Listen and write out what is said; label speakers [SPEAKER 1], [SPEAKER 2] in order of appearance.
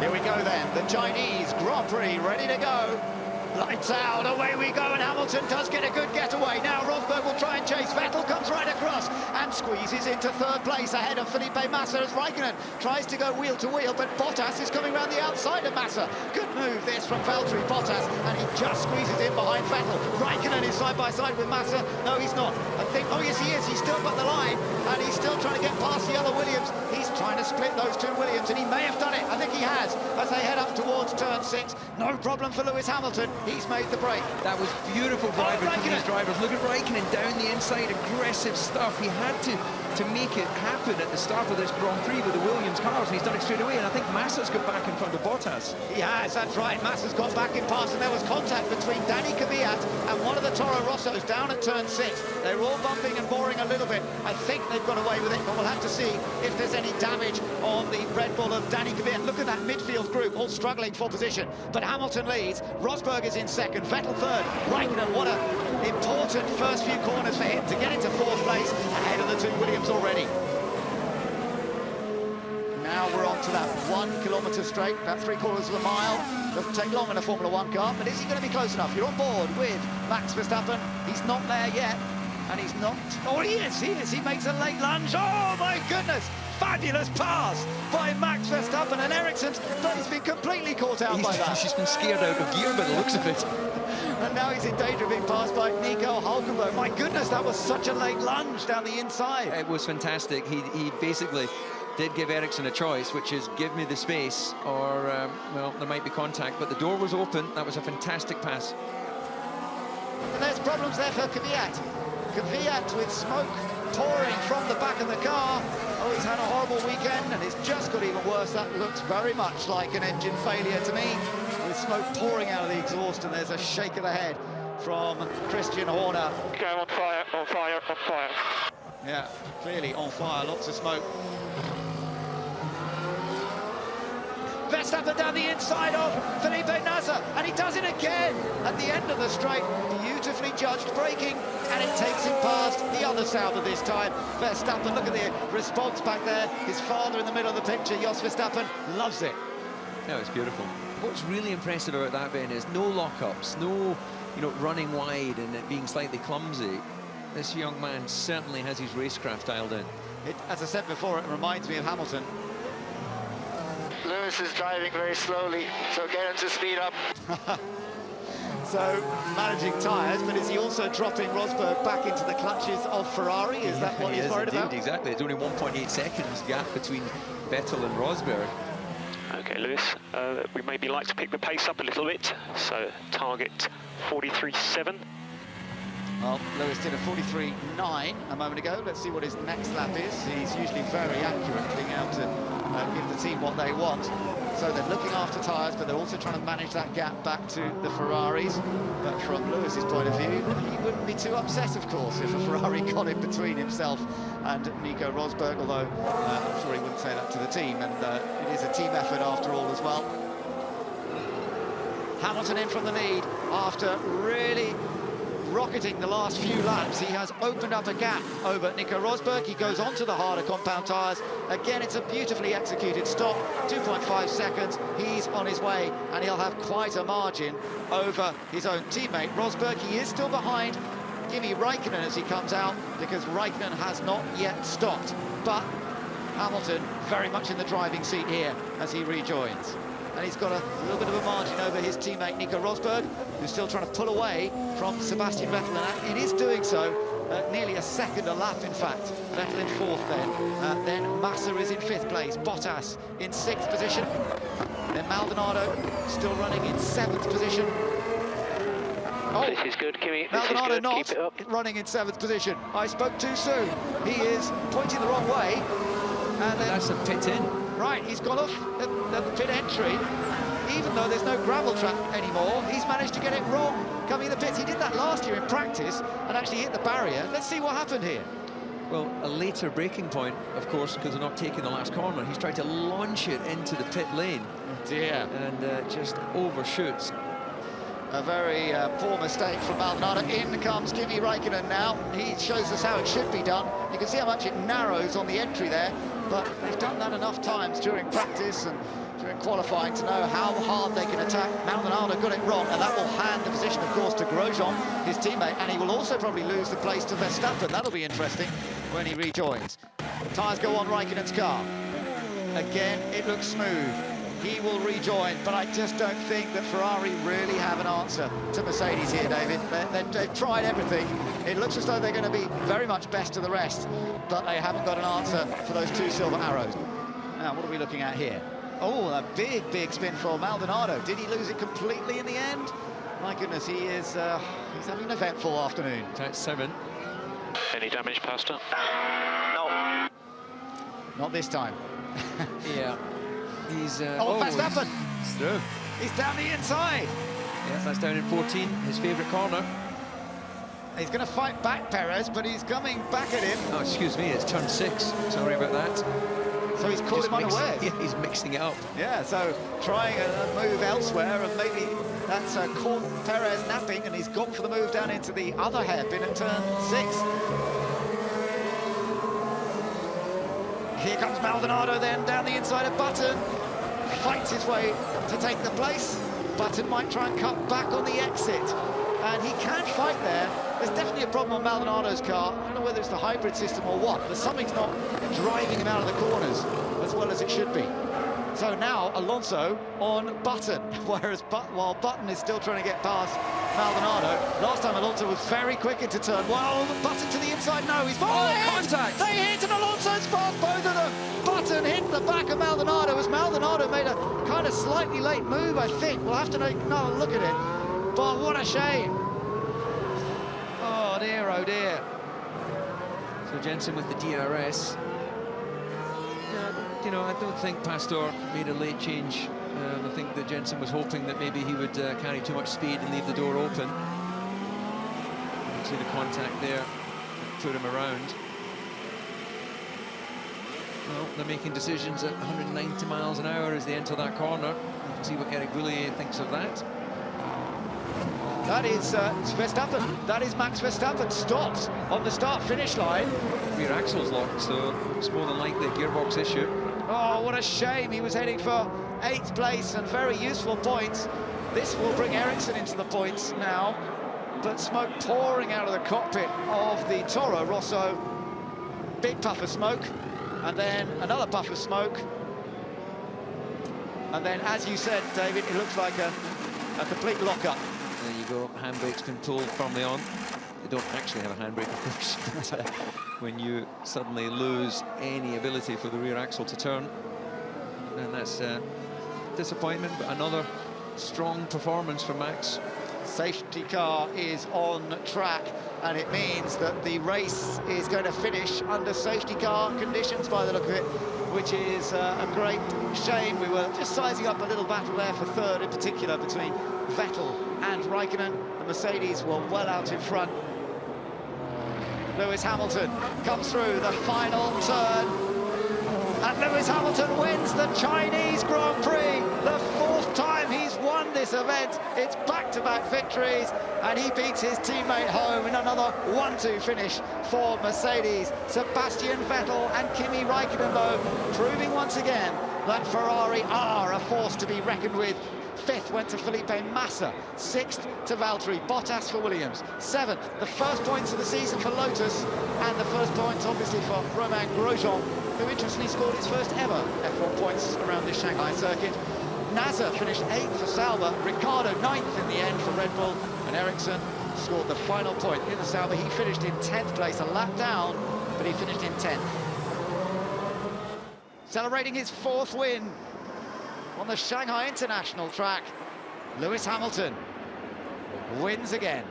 [SPEAKER 1] Here we go then, the Chinese Grand Prix ready to go. Lights out, away we go, and Hamilton does get a good getaway. Now Rosberg will try and chase. Vettel comes right across and squeezes into third place ahead of Felipe Massa as Raikkonen tries to go wheel to wheel, but Bottas is coming around the outside of Massa. Good move this from Valtteri Bottas, and he just squeezes in behind Vettel. Raikkonen is side by side with Massa. No, he's not. I think, oh yes he is, he's still got the line, and he's still trying to get past the other Williams. He's trying to split those two Williams, and he may have done it. I think he has, as they head up towards turn 6. No problem for Lewis Hamilton. He's made the break.
[SPEAKER 2] That was beautiful driving from these drivers. Look at Raikkonen down the inside, aggressive stuff. He had to make it happen at the start of this Grand Prix with the Williams cars, and he's done it straight away. And I think Massa's got back in front of Bottas.
[SPEAKER 1] He has, that's right. Massa's got back in past, and there was contact between Danny Kvyat and one of the Toro Rossos down at turn 6. They were all bumping and boring a little bit. I think they've got away with it, but we'll have to see if there's any damage on the Red Bull of Danny Kvyat. Look at that midfield group, all struggling for position. But Hamilton leads, Rosberg is in second, Vettel third, Raikkonen, what an important first few corners for him to get into fourth place ahead of the two Williams already. Now we're on to that 1 kilometre straight, about 3/4 of a mile. Doesn't take long in a Formula 1 car, but is he going to be close enough? You're on board with Max Verstappen. He's not there yet, and he's not... Oh, he is. He makes a late lunge. Oh, my goodness! Fabulous pass by Max Verstappen, and Ericsson's, but he's been completely caught out by that.
[SPEAKER 2] He's just been scared out of gear by the looks of it.
[SPEAKER 1] And now he's in danger of being passed by Nico Hülkenberg. My goodness, that was such a late lunge down the inside.
[SPEAKER 2] It was fantastic. He basically did give Ericsson a choice, which is give me the space or, well, there might be contact, but the door was open. That was a fantastic pass.
[SPEAKER 1] And there's problems there for Kvyat. Kvyat with smoke pouring from the back of the car. Oh, he's had a horrible weekend, and it's just got even worse. That looks very much like an engine failure to me, with smoke pouring out of the exhaust, and there's a shake of the head from Christian Horner.
[SPEAKER 3] Okay, on fire, on fire, on fire.
[SPEAKER 1] Yeah, clearly on fire, lots of smoke. Verstappen down the inside of Felipe Nasr, and he does it again at the end of the straight. Beautifully judged braking, and it takes him past the other Sauber this time. Verstappen, look at the response back there. His father in the middle of the picture, Jos Verstappen, loves it.
[SPEAKER 2] Yeah, it's beautiful. What's really impressive about that, Ben, is no lockups, no, running wide and it being slightly clumsy. This young man certainly has his racecraft dialed in.
[SPEAKER 1] As I said before, it reminds me of Hamilton.
[SPEAKER 3] Lewis is driving very slowly, so get him to speed up.
[SPEAKER 1] So, managing tyres, but is he also dropping Rosberg back into the clutches of Ferrari? Is that what he's worried about?
[SPEAKER 2] Exactly. It's only 1.8 seconds gap between Vettel and Rosberg.
[SPEAKER 4] Okay, Lewis, we maybe like to pick the pace up a little bit, so target 43.7.
[SPEAKER 1] Well, Lewis did a 43.9 a moment ago. Let's see what his next lap is. He's usually very accurate, being able to give the team what they want. So they're looking after tyres, but they're also trying to manage that gap back to the Ferraris. But from Lewis's point of view, he wouldn't be too upset, of course, if a Ferrari got in between himself and Nico Rosberg, although I'm sure he wouldn't say that to the team, and it is a team effort after all as well. Hamilton in from the lead after really rocketing the last few laps. He has opened up a gap over Nico Rosberg. He goes on to the harder compound tyres. Again, it's a beautifully executed stop. 2.5 seconds. He's on his way, and he'll have quite a margin over his own teammate Rosberg. He is still behind Kimi Raikkonen as he comes out, because Raikkonen has not yet stopped. But Hamilton very much in the driving seat here as he rejoins. And he's got a little bit of a margin over his teammate Nico Rosberg, who's still trying to pull away from Sebastian Vettel, and it is doing so nearly a second a lap, in fact. Vettel in fourth then Massa is in fifth place, Bottas in sixth position, then Maldonado still running in seventh position. Oh,
[SPEAKER 4] this is good, Kimi.
[SPEAKER 1] Maldonado not
[SPEAKER 4] Keep it up.
[SPEAKER 1] running in seventh position. I spoke too soon. He is pointing the wrong way. And then,
[SPEAKER 2] that's a pit in.
[SPEAKER 1] Right, he's gone off at the pit entry. Even though there's no gravel track anymore, he's managed to get it wrong coming in the pits. He did that last year in practice and actually hit the barrier. Let's see what happened here.
[SPEAKER 2] Well, a later braking point, of course, because they're not taking the last corner. He's tried to launch it into the pit lane.
[SPEAKER 1] Oh dear.
[SPEAKER 2] And just overshoots.
[SPEAKER 1] A very poor mistake from Maldonado. In comes Kimi Raikkonen now. He shows us how it should be done. You can see how much it narrows on the entry there, but they've done that enough times during practice and during qualifying to know how hard they can attack. Maldonado got it wrong, and that will hand the position, of course, to Grosjean, his teammate, and he will also probably lose the place to Verstappen. That'll be interesting when he rejoins. Tyres go on Raikkonen's car. Again, it looks smooth. He will rejoin, but I just don't think that Ferrari really have an answer to Mercedes here, David. They've tried everything. It looks as though they're going to be very much best of the rest, but they haven't got an answer for those two silver arrows. Now, what are we looking at here? Oh, a big, big spin for Maldonado. Did he lose it completely in the end? My goodness, he's having an eventful afternoon.
[SPEAKER 2] That's 7.
[SPEAKER 4] Any damage, Pastor?
[SPEAKER 3] No.
[SPEAKER 1] Not this time.
[SPEAKER 2] Yeah. He's
[SPEAKER 1] Verstappen!
[SPEAKER 2] He's through.
[SPEAKER 1] He's down the inside.
[SPEAKER 2] Yeah, that's down in 14, his favourite corner.
[SPEAKER 1] He's going to fight back, Perez, but he's coming back at him.
[SPEAKER 2] Oh, excuse me, it's turn 6. Sorry about that.
[SPEAKER 1] So he's caught him unawares.
[SPEAKER 2] Yeah, he's mixing it up.
[SPEAKER 1] Yeah, so trying a move elsewhere, and maybe that's caught Perez napping, and he's gone for the move down into the other hairpin at turn 6. Here comes Maldonado then down the inside of Button. Fights his way to take the place. Button might try and cut back on the exit. And he can fight there. There's definitely a problem on Maldonado's car. I don't know whether it's the hybrid system or what, but something's not driving him out of the corners as well as it should be. So now Alonso on Button, whereas while Button is still trying to get past Maldonado. Last time Alonso was very quick into turn 1. Button to the inside, no, he's
[SPEAKER 2] contact!
[SPEAKER 1] They hit and Alonso's past both of them. Button hit the back of Maldonado as Maldonado made a kind of slightly late move, I think. We'll have to take another look at it. But what a shame. Oh dear, oh dear.
[SPEAKER 2] So Jensen with the DRS. You know, I don't think Pastor made a late change. I think that Jensen was hoping that maybe he would carry too much speed and leave the door open. See the contact there, put him around. Well, they're making decisions at 190 miles an hour as they enter that corner. We'll see what Eric Boullier thinks of that.
[SPEAKER 1] That is Verstappen. That is Max Verstappen stopped on the start-finish line.
[SPEAKER 2] Rear axle's locked, so it's more than likely a gearbox issue.
[SPEAKER 1] Oh, what a shame. He was heading for 8th place and very useful points. This will bring Ericsson into the points now, but smoke pouring out of the cockpit of the Toro Rosso. Big puff of smoke, and then another puff of smoke. And then, as you said, David, it looks like a complete lock-up.
[SPEAKER 2] There you go, handbrake's been pulled firmly on. They don't actually have a handbrake, of course, but when you suddenly lose any ability for the rear axle to turn, then that's disappointment, but another strong performance for Max.
[SPEAKER 1] Safety car is on track, and it means that the race is going to finish under safety car conditions by the look of it, which is a great shame. We were just sizing up a little battle there for third, in particular between Vettel and Raikkonen. The Mercedes were well out in front. Lewis Hamilton comes through the final turn, and Lewis Hamilton wins the Chinese Grand Prix, the 4th time he's won this event. It's back-to-back victories, and he beats his teammate home in another 1-2 finish for Mercedes. Sebastian Vettel and Kimi Raikkonen, though, proving once again that Ferrari are a force to be reckoned with. 5th went to Felipe Massa, 6th to Valtteri Bottas for Williams, 7th, the first points of the season for Lotus, and the first points obviously for Romain Grosjean, who interestingly scored his first ever F1 points around this Shanghai circuit. Nasser finished 8th for Sauber, Ricciardo 9th in the end for Red Bull, and Ericsson scored the final point in the Sauber. He finished in 10th place, a lap down, but he finished in 10th. Celebrating his 4th win on the Shanghai International track, Lewis Hamilton wins again.